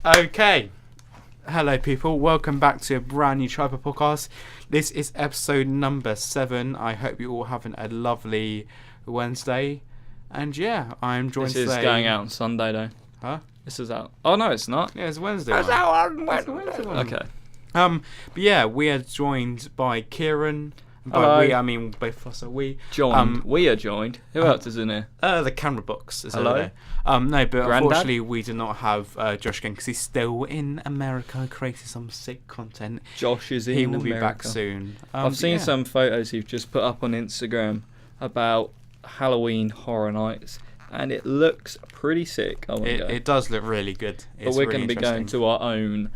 Okay. Hello, people. Welcome back to a brand new Tripod podcast. This is episode number 7. I hope you're all having a lovely Wednesday. And yeah, I'm joined today. This is going out on Sunday, though. Huh? This is out. Oh, no, it's not. Yeah, it's Wednesday. It's out on Wednesday. Okay. But yeah, we are joined by Kieran. And by Hello. we, I mean both of us are we. Joined. We are joined. Who else is in here? The camera box is Hello? over there. No, but Grandad? unfortunately we do not have Josh again because he's still in America creating some sick content. Josh is in He will be America. back soon. I've seen yeah. some photos you've just put up on Instagram about Halloween Horror Nights, and it looks pretty sick. It does look really good. But we're going to be going to our own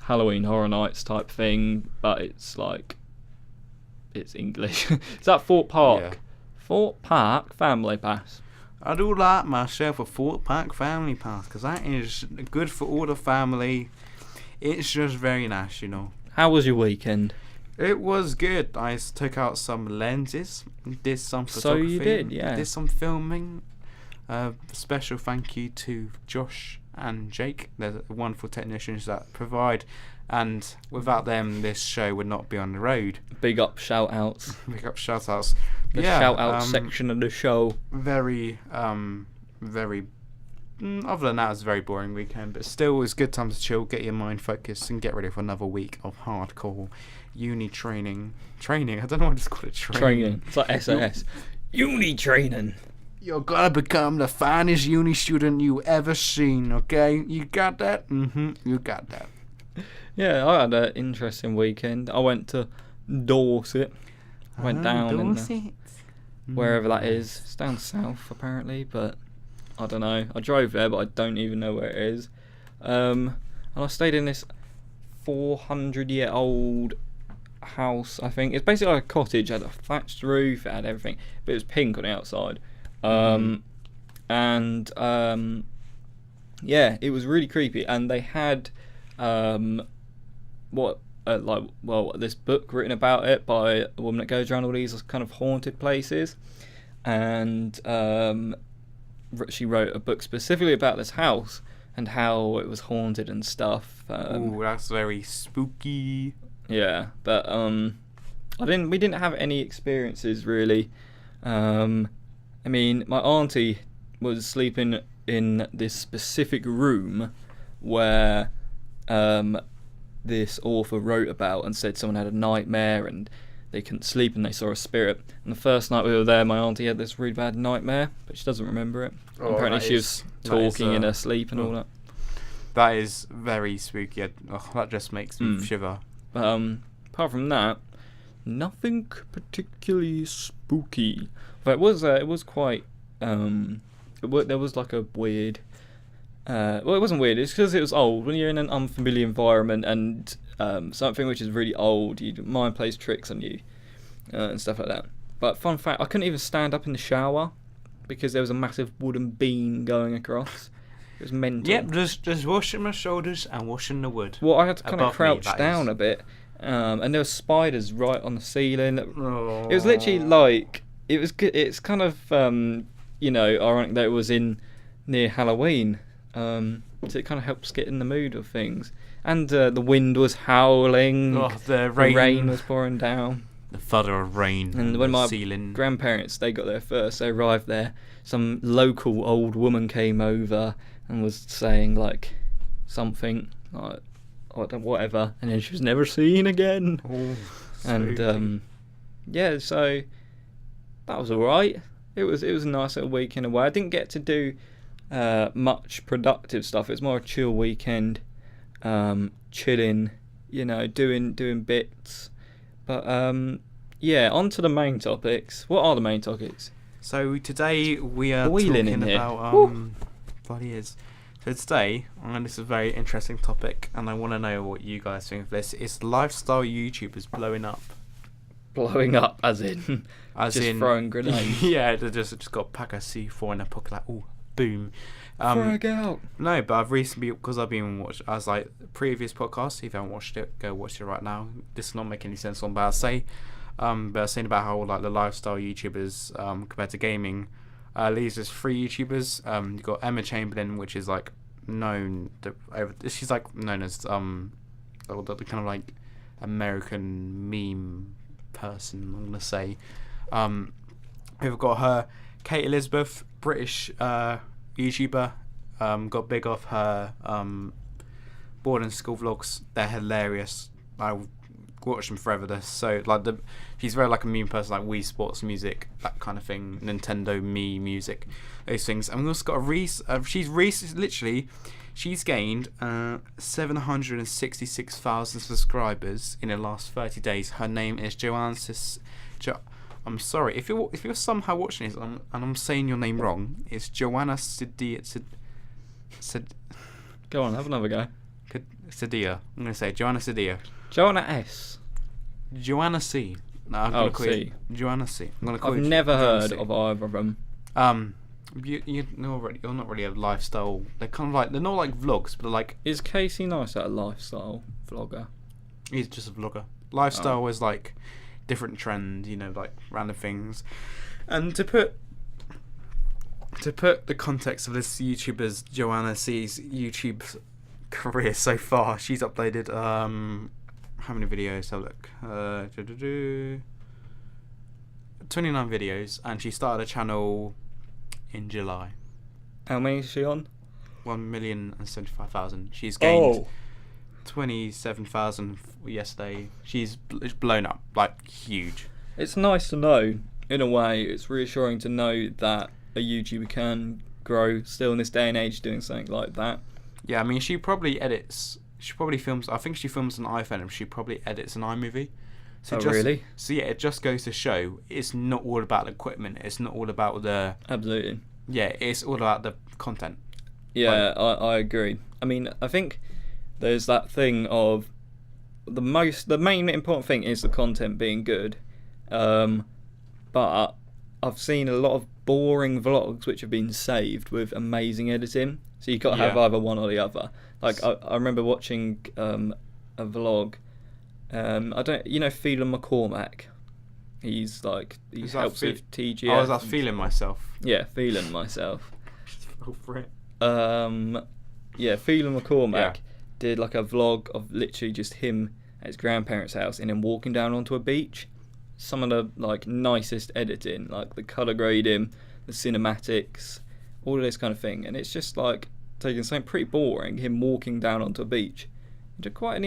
Halloween Horror Nights type thing, but it's like... It's English. It's at Fort Park. Yeah. Fort Park Family Pass. I do like myself a Fort Park family pass because that is good for all the family. It's just very nice, you know. How was your weekend? It was good. I took out some lenses, did some photography. So you did, yeah. Did some filming. Special thank you to Josh and Jake. They're wonderful technicians that provide, and without them, this show would not be on the road. Big up shout outs. Pick up shout outs. The shout out section of the show. Very, very. Other than that, it was a very boring weekend, but still, it was a good time to chill, get your mind focused, and get ready for another week of hardcore uni training. Training? I don't know why I just call it training. It's like SAS. Uni training. You're gonna become the finest uni student you ever seen, okay? You got that? You got that. Yeah, I had an interesting weekend. I went to Dorset. I went down in wherever that is. It's down south, apparently, but I don't know. I drove there, but I don't even know where it is. And I stayed in this 400-year-old house, I think. It's basically like a cottage. It had a thatched roof. It had everything, but it was pink on the outside. Yeah, it was really creepy. And they had this book written about it by a woman that goes around all these kind of haunted places, and she wrote a book specifically about this house and how it was haunted and stuff. Ooh, that's very spooky. Yeah, but we didn't have any experiences really. I mean, my auntie was sleeping in this specific room where this author wrote about and said someone had a nightmare and they couldn't sleep and they saw a spirit. And the first night we were there, my auntie had this really bad nightmare, but she doesn't remember it. Oh, apparently she was talking in her sleep and all that. That is very spooky. That just makes me shiver. Apart from that, nothing particularly spooky. But it was quite. There was like a weird. Well, it wasn't weird. It's because it was old. When you're in an unfamiliar environment and something which is really old, your mind plays tricks on you and stuff like that. But fun fact, I couldn't even stand up in the shower because there was a massive wooden beam going across. It was mental. Yep, just washing my shoulders and washing the wood. Well, I had to kind of crouch down is. a bit, and there were spiders right on the ceiling. Oh. It was literally like it was good. It's kind of ironic that it was near Halloween. So it kind of helps get in the mood of things. And the wind was howling. Oh, the rain was pouring down. The thunder of rain. And when my ceiling. grandparents, they got there first, they arrived there, some local old woman came over and was saying like something like whatever, and then she was never seen again. Oh, and yeah, so that was alright. It was a nice little weekend away. I didn't get to do much productive stuff. It was more a chill weekend, chilling, doing bits. But yeah, on to the main topics. What are the main topics? So today we are Boiling talking in here. about bloody is. So today, and this is a very interesting topic, and I want to know what you guys think of this. It's lifestyle YouTubers blowing up. Blowing up, as in throwing grenades. Yeah, they just got a pack of C4 in their pocket, like, ooh, boom. Frag out. No, but I've recently, because I've been watching, I was like, previous podcast, if you haven't watched it, go watch it right now. This does not make any sense on what I say. But I was saying about how like the lifestyle YouTubers compared to gaming, Lee's there's 3 YouTubers. You've got Emma Chamberlain, which is like known. She's like known as the kind of like American meme person. I'm gonna say. We've got her, Kate Elizabeth, British YouTuber. Got big off her boarding school vlogs. They're hilarious. I watch them forever. They're so like she's very like a meme person, like Wii Sports music, that kind of thing, Nintendo Me music, those things. And we've also got she's gained 766,000 subscribers in the last 30 days. Her name is I'm sorry if you're somehow watching this and I'm saying your name wrong. It's Joana Ceddia. Go on, have another go. Ceddia. I'm gonna say Joana Ceddia. Joanna S. Joanna C. No, I'm gonna call C. it Joanna C. I'm gonna call I've it never Joanna heard C. of either of them. You're not really a lifestyle. They're kind of like, they're not like vlogs, but they're like. Is Casey Neistat a lifestyle vlogger? He's just a vlogger. Lifestyle is like different trend, like random things. And to put the context of this YouTuber's Joanna C's YouTube career so far, she's uploaded how many videos? Have a look. 29 videos, and she started a channel in July. How many is she on? 1,075,000. She's gained 27,000 yesterday. She's blown up, like huge. It's nice to know, in a way. It's reassuring to know that a YouTuber can grow still in this day and age doing something like that. Yeah, I mean, she probably films. I think she films an iPhone, and she probably edits an iMovie. So really? So yeah, it just goes to show it's not all about the equipment. It's not all about the. Absolutely. Yeah, it's all about the content. Yeah, I agree. I mean, I think there's that thing of the main important thing is the content being good, but I've seen a lot of boring vlogs which have been saved with amazing editing. So you got to have either one or the other. Like I remember watching a vlog. I don't, Phelan McCormack. He helps with TGF. I was feeling myself. Yeah, feeling myself. Go for it. Phelan McCormack did like a vlog of literally just him at his grandparents' house and then walking down onto a beach. Some of the nicest editing, like the colour grading, the cinematics, all of this kind of thing. And it's just like taking something pretty boring, him walking down onto a beach, into quite an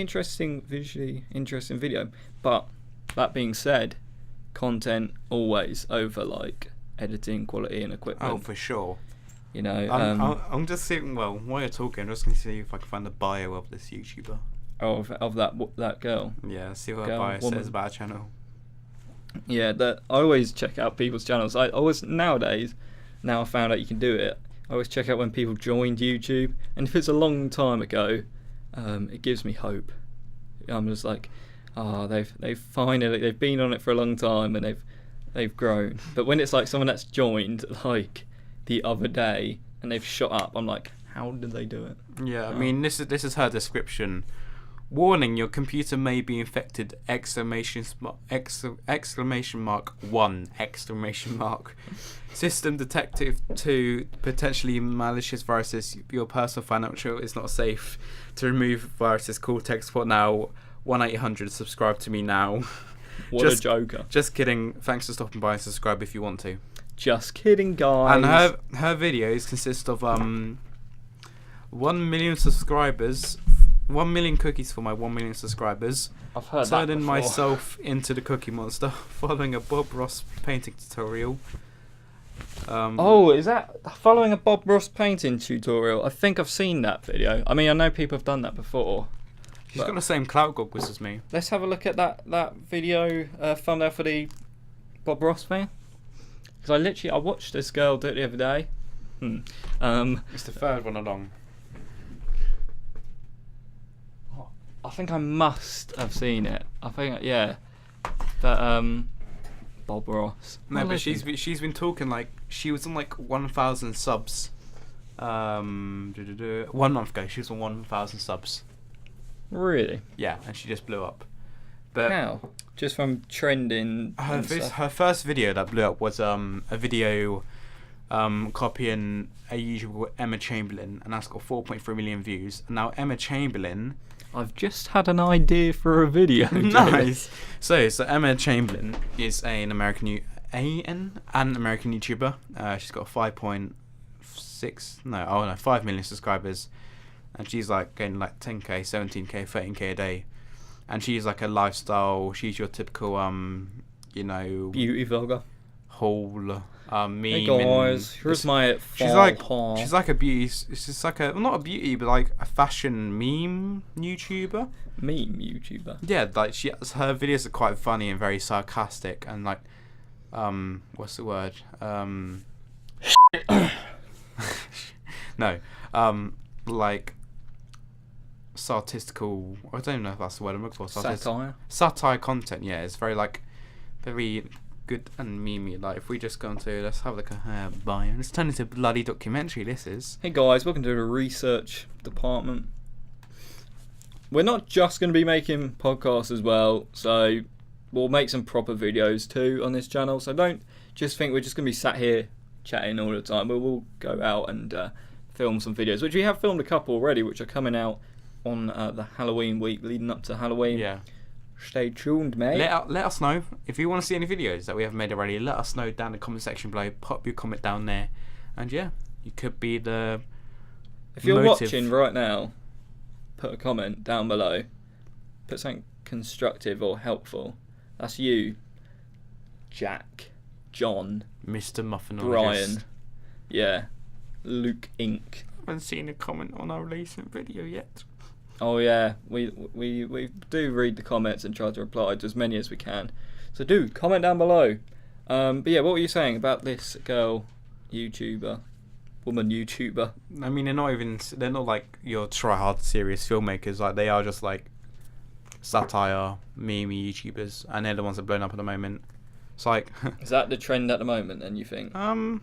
visually interesting video. But that being said, content always over like editing quality and equipment. Oh, for sure. I'm just seeing. Well, while you're talking, I'm just going to see if I can find the bio of this YouTuber. Of that girl. Yeah, see what her bio says about her channel. Yeah, I always check out people's channels. I always nowadays, now I found out you can do it. I always check out when people joined YouTube, and if it's a long time ago, it gives me hope. I'm just like, they've finally been on it for a long time and they've grown. But when it's like someone that's joined like the other day and they've shot up, I'm like, how did they do it? Yeah, I mean, this is her description. Warning: your computer may be infected! Exclamation mark! System detective 2, potentially malicious viruses. Your personal financial is not safe. To remove viruses, call tech support now. 1-800. Subscribe to me now. What a joker! Just kidding. Thanks for stopping by and subscribe if you want to. Just kidding, guys. And her videos consist of 1 million subscribers. 1 million cookies for my 1 million subscribers. I've heard Turning that before. myself into the Cookie Monster. Following a Bob Ross painting tutorial. Is that following a Bob Ross painting tutorial? I think I've seen that video. I mean, I know people have done that before. She's got the same clout goggles as me. Let's have a look at that video thumbnail for the Bob Ross thing. Because I watched this girl do it the other day. It's the third one along. I think I must have seen it. I think, yeah. That, Bob Ross. No, but she's been talking like, she was on like 1,000 subs. 1 month ago, she was on 1,000 subs. Really? Yeah, and she just blew up. But how? Just from trending. Her first video that blew up was a video copying a YouTuber called Emma Chamberlain, and that's got 4.3 million views. And now Emma Chamberlain. I've just had an idea for a video. Nice. So Emma Chamberlain is an American YouTuber. She's got 5 million subscribers, and she's like getting like 10k, 17k, 13k a day. And she's like a lifestyle. She's your typical beauty vlogger. Whole meme. Hey guys, here's my she's like a beauty. It's just like not a beauty, but like a fashion meme YouTuber. Meme YouTuber. Yeah, like her videos are quite funny and very sarcastic and like what's the word? No, like statistical. I don't even know if that's the word I'm looking for. Satire content. Yeah, it's very very good and memey. Like if we just go into, let's have a look at her bio. Let's turn into a bloody documentary. This is. Hey guys, welcome to the research department. We're not just going to be making podcasts as well, so we'll make some proper videos too on this channel. So don't just think we're just going to be sat here chatting all the time. We will go out and film some videos, which we have filmed a couple already, which are coming out on the Halloween week leading up to Halloween. Yeah. Stay tuned, mate. Let us know if you want to see any videos that we haven't made already. Let us know down in the comment section below. Pop your comment down there, and yeah, you could be the. If you're watching right now, put a comment down below. Put something constructive or helpful. That's you, Jack, John, Mr. Muffinologist. Brian, yeah, Luke Inc. I haven't seen a comment on our recent video yet. Oh yeah, we do read the comments and try to reply to as many as we can. So do comment down below. But yeah, what were you saying about this woman YouTuber? I mean, they're not like your try-hard serious filmmakers. Like they are just like satire, meme YouTubers, and they're the ones that are blown up at the moment. It's like. Is that the trend at the moment? Then you think? I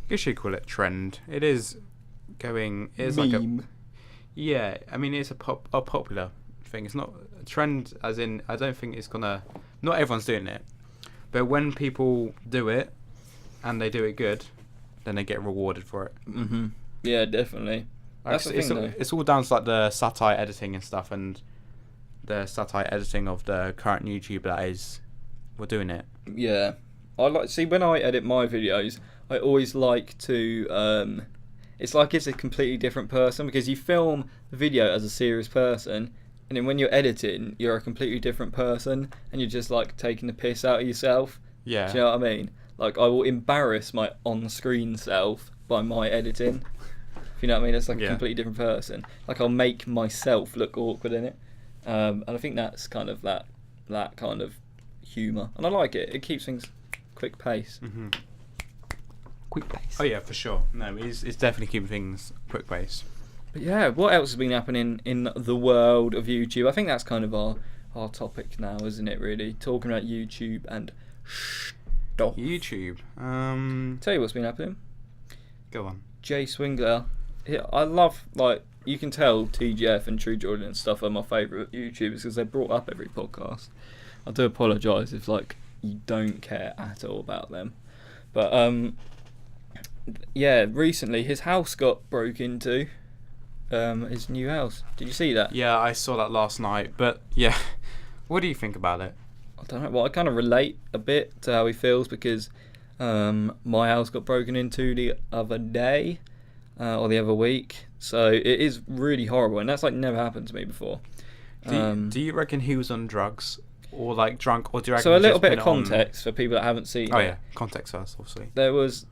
guess you call it trend. It is going. It's meme. Like a. Yeah, I mean it's a popular thing. It's not a trend, as in I don't think it's gonna. Not everyone's doing it, but when people do it, and they do it good, then they get rewarded for it. Mhm. Yeah, definitely. That's the thing, it's all down to like the satire editing and stuff, and the satire editing of the current YouTuber that is, we're doing it. Yeah, when I edit my videos, I always like to. It's like it's a completely different person, because you film the video as a serious person, and then when you're editing, you're a completely different person, and you're just like taking the piss out of yourself. Yeah. Do you know what I mean? Like I will embarrass my on-screen self by my editing. If you know what I mean? It's like a completely different person. Like I'll make myself look awkward in it, and I think that's kind of that kind of humour, and I like it. It keeps things quick pace. Mm-hmm. Quick pace. Oh yeah, for sure. No, it's definitely keeping things quick pace. But yeah, what else has been happening in the world of YouTube? I think that's kind of our topic now, isn't it? Really talking about YouTube and stuff. YouTube. Tell you what's been happening. Go on. Jay Swingler. I love, like, you can tell TGF and True Jordan and stuff are my favourite YouTubers because they're brought up every podcast. I do apologise if like you don't care at all about them, but yeah, recently his house got broke into. His new house. Did you see that? Yeah, I saw that last night. But yeah, what do you think about it? I don't know. Well, I kind of relate a bit to how he feels because my house got broken into the other day or the other week. So it is really horrible, and that's like never happened to me before. Do you reckon he was on drugs or like drunk, or do you reckon? So a little bit of context for people that haven't seen. Oh yeah, context first, obviously. There was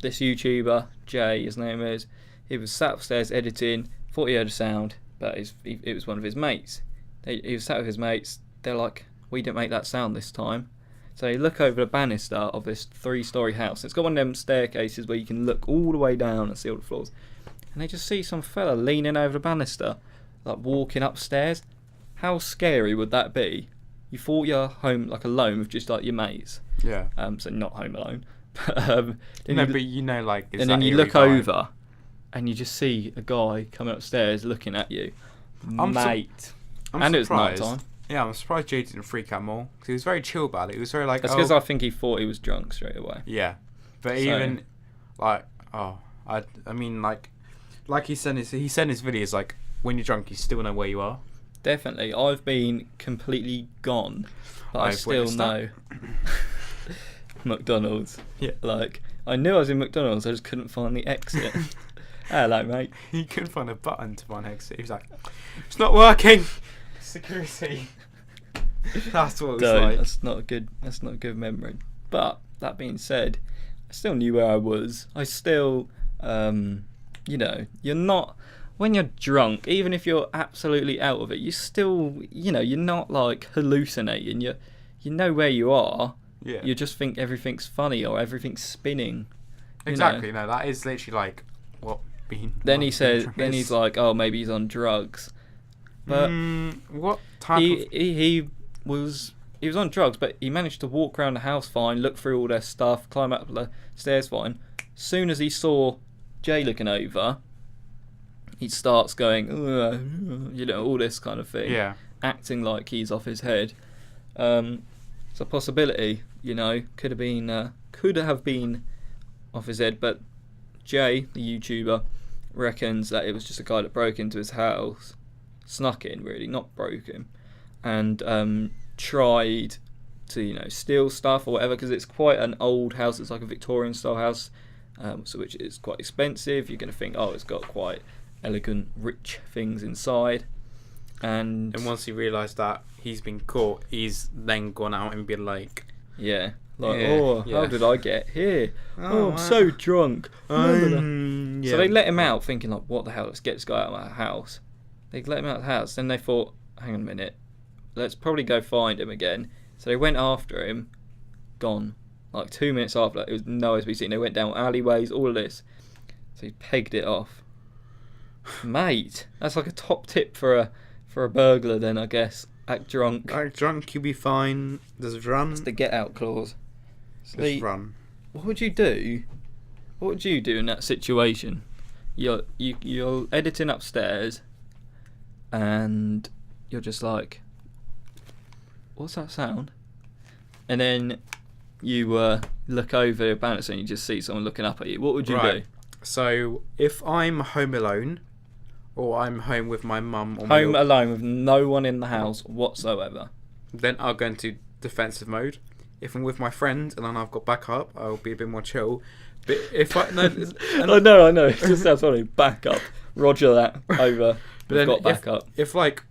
this YouTuber, Jay, his name is. He was sat upstairs editing. Thought he heard a sound, but it was one of his mates. He was sat with his mates. They're like, "We didn't make that sound this time." So they look over the banister of this 3-story house. It's got one of them staircases where you can look all the way down and see all the floors. And they just see some fella leaning over the banister, like walking upstairs. How scary would that be? You thought you're home like alone with just like your mates. Yeah. So not home alone. But but you know, like. And then you look over, and you just see a guy coming upstairs looking at you, mate. And it was night time. Yeah, I'm surprised Jay didn't freak out more because he was very chill about it. He was very like. That's because I think he thought he was drunk straight away. Yeah, But So- even like, I mean, like he said in his videos, like when you're drunk, you still know where you are. Definitely. I've been completely gone, but I I've still witnessed know. McDonald's. Yeah. Like, I knew I was in McDonald's, I just couldn't find the exit. Hello, mate. He couldn't find a button to find exit. He was like, "It's not working." Security. That's what it was Don't. like. That's not a good memory. But that being said, I still knew where I was. I still, you know, you're not when you're drunk. Even if you're absolutely out of it, you still, you know, you're not like hallucinating. You know where you are. Yeah. You just think everything's funny or everything's spinning. you know. Exactly. No, that is literally like what being. Then what he says. being drunk Then is. he's like, "Oh, maybe he's on drugs." But what type of? he was on drugs, but he managed to walk around the house fine, look through all their stuff, climb up the stairs fine. Soon as he saw Jay looking over, he starts going, "Ugh," you know, all this kind of thing, Yeah. acting like he's off his head. It's a possibility, you know, could have been off his head, but Jay, the YouTuber, reckons that it was just a guy that broke into his house, snuck in really, not broke him, and tried to, you know, steal stuff or whatever, because it's quite an old house. It's like a Victorian style house, so which is quite expensive. You're going to think, oh, it's got quite elegant, rich things inside. And once he realised that he's been caught, he's then gone out and been like, yeah, Yeah, oh, yeah. how did I get here? Oh, I'm so drunk. yeah. So they let him out, thinking like, what the hell? Let's get this guy out of our house. They let him out of the house. Then they thought, hang on a minute, let's probably go find him again. So they went after him. Gone. Like 2 minutes after that, it was nowhere to be seen. They went down alleyways, all of this. So he pegged it off. Mate, that's like a top tip for a burglar. Then I guess act drunk. Like drunk, you'll be fine. Just run. It's the get out clause. Just run. What would you do? What would you do in that situation? You're editing upstairs, and you're just like, what's that sound? And then you look over the banister and you just see someone looking up at you. What would you do? So if I'm home alone, or I'm home with my mum, or Home alone with no one in the house whatsoever. then I'll go into defensive mode. If I'm with my friend and then I've got backup, I'll be a bit more chill. But if I I know. It just sounds funny. Back up. Roger that. Over. But We've then got back up. if like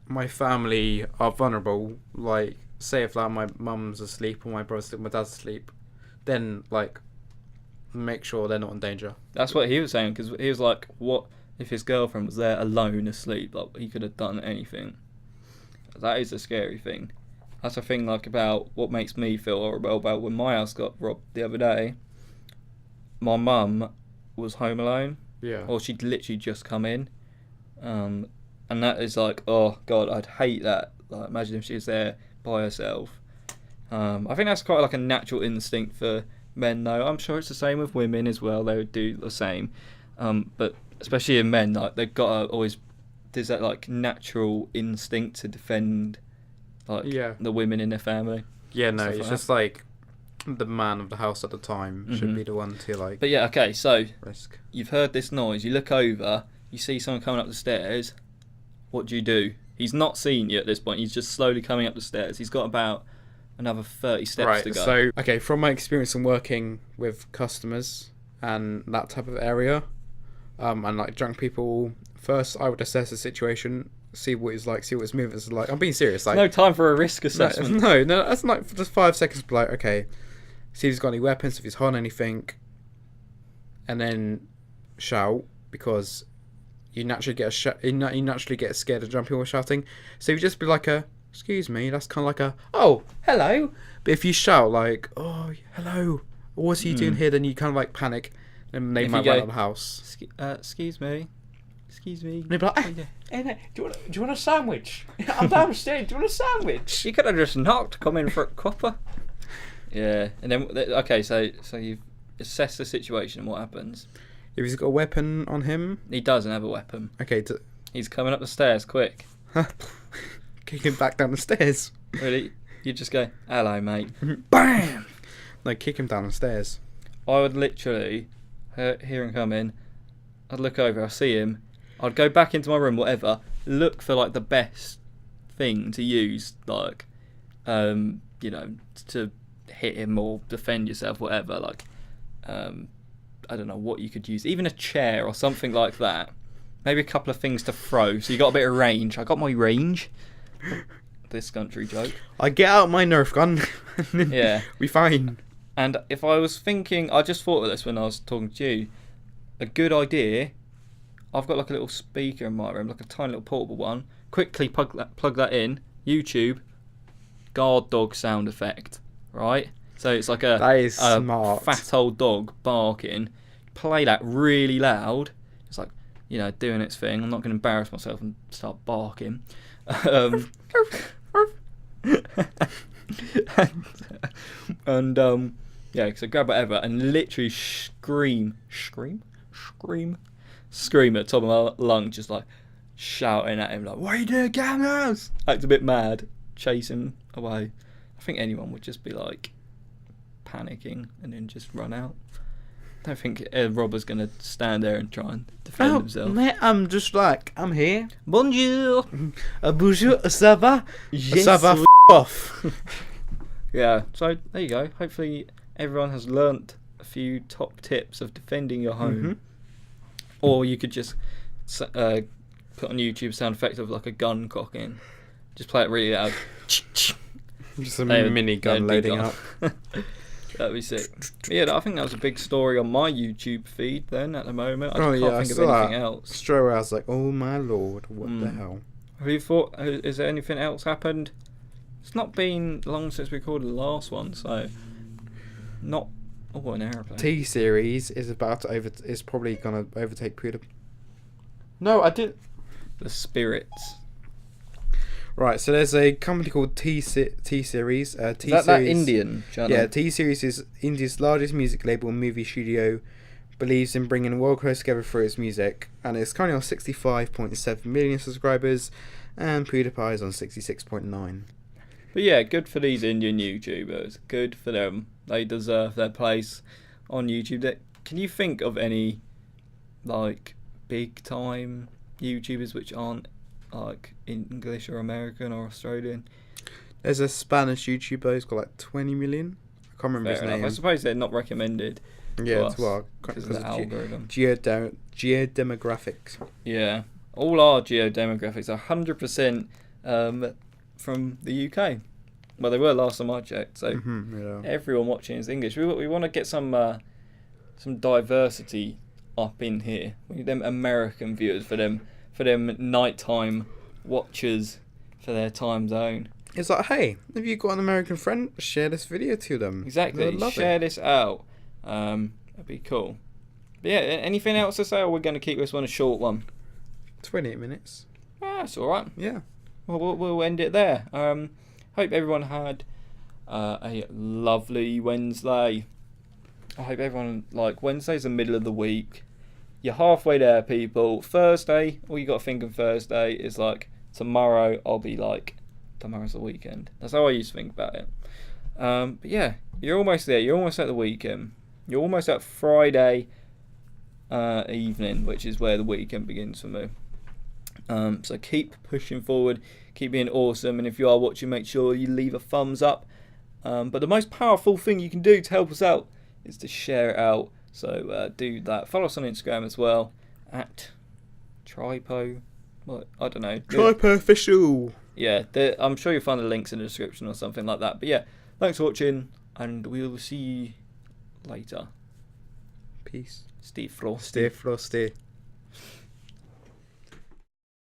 my family are vulnerable, like say if like my mum's asleep or my brother's asleep, my dad's asleep, then like make sure they're not in danger. That's what he was saying, because he was like, what if his girlfriend was there alone asleep? Like, he could have done anything. That is a scary thing. That's a thing like about what makes me feel horrible about when my house got robbed the other day. My mum was home alone, Yeah. or she'd literally just come in, and that is like, oh god, I'd hate that. Like, imagine if she was there by herself. I think that's quite like a natural instinct for men, though. I'm sure it's the same with women as well. They would do the same, but especially in men, like they've got to always. There's that like natural instinct to defend, like the women in their family. Yeah, no, Stuff it's like just like the man of the house at the time should be the one to like But yeah, okay, so risk. you've heard this noise, you look over, you see someone coming up the stairs. What do? He's not seen you at this point, he's just slowly coming up the stairs. He's got about another 30 steps to go. So okay, from my experience in working with customers and that type of area, and like drunk people, first I would assess the situation, see what it's like, see what his movements are like. I'm being serious. Like no time for a risk assessment. No, that's like for just 5 seconds. Be like, okay, see if he's got any weapons, if he's holding anything, and then shout, because you naturally get you naturally get scared of drunk people shouting. So you just be like excuse me, that's kind of like oh, hello. But if you shout like, oh, hello, what's he doing here? Then you kind of like panic, and they If might you run go, out of the house. Excuse me. And they'd be like, hey, do you want a sandwich? I'm downstairs. Do you want a sandwich? You could have just knocked, come in for a copper. Yeah, and then okay, so you've assessed the situation. What happens? If he's got a weapon on him, He doesn't have a weapon. okay, He's coming up the stairs, quick. kick him back down the stairs. Really? You just go, hello, mate. Bam! No, kick him down the stairs. I would literally hear him come in. I'd look over, I'd see him. I'd go back into my room, whatever. Look for like the best thing to use, like, you know, to hit him or defend yourself, whatever. Like, I don't know what you could use, even a chair or something like that. Maybe a couple of things to throw, so you got a bit of range. I got my range. This country joke. I get out my Nerf gun. Yeah, we fine. And if I was thinking, I just thought of this when I was talking to you. A good idea. I've got like a little speaker in my room, like a tiny little portable one. Quickly plug that in. YouTube. Guard dog sound effect, right? So it's like a smart. Fat old dog barking. Play that really loud. It's like, you know, doing its thing. I'm not going to embarrass myself and start barking. Yeah, so grab whatever and literally scream at the top of my lungs, just like shouting at him like, "What are you doing, cameras?" Act a bit mad, chasing away. I think anyone would just be like panicking and then just run out. I don't think Robber's going to stand there and try and defend himself. Mate, I'm just like, I'm here. Bonjour. Bonjour, ça va? Yes. Ça va, off. Yeah, so there you go. Hopefully everyone has learnt a few top tips of defending your home. Mm-hmm. Or you could just put on YouTube sound effect of like a gun cocking. Just play it really loud. Just a mini gun loading up. That'd be sick. But yeah, I think that was a big story on my YouTube feed then at the moment. I just can't think of anything else. Straight away I was like, oh my lord, what the hell? Have you thought, is there anything else happened? It's not been long since we recorded the last one, so not... Oh, an aeroplane. T-Series is about to is probably going to overtake PewDiePie. No, I didn't. The Spirits. Right, so there's a company called T-Series. Is that Indian channel? Yeah, T-Series is India's largest music label and movie studio. Believes in bringing the world close together through its music. And it's currently on 65.7 million subscribers. And PewDiePie is on 66.9. But yeah, good for these Indian YouTubers. Good for them. They deserve their place on YouTube. Can you think of any, like, big-time YouTubers which aren't like English or American or Australian? There's a Spanish YouTuber who's got like 20 million. I can't remember his name. I suppose they're not recommended. Yeah, to our because of the algorithm. Geodemographics. Yeah, all our geodemographics are 100% from the UK. Well, they were last time I checked. So everyone watching is English. We want to get some diversity up in here. We need them American viewers for them nighttime watchers for their time zone. It's like, hey, if you've got an American friend, share this video to them. Exactly. Share this out. That'd be cool. But yeah, anything else to say, or we're going to keep this one a short one? 28 minutes. That's all right. Yeah. Well, we'll end it there. Hope everyone had a lovely Wednesday. I hope everyone, like, Wednesday's the middle of the week. You're halfway there, people. Thursday, all you got to think of Thursday is like, tomorrow I'll be like, tomorrow's the weekend. That's how I used to think about it. But yeah, you're almost there. You're almost at the weekend. You're almost at Friday evening, which is where the weekend begins for me. So keep pushing forward. Keep being awesome. And if you are watching, make sure you leave a thumbs up. But the most powerful thing you can do to help us out is to share it out. So do that. Follow us on Instagram as well at Tripo. What? I don't know. Tripo Official. Yeah, I'm sure you'll find the links in the description or something like that. But yeah, thanks for watching, and we'll see you later. Peace. Stay frosty. Stay frosty.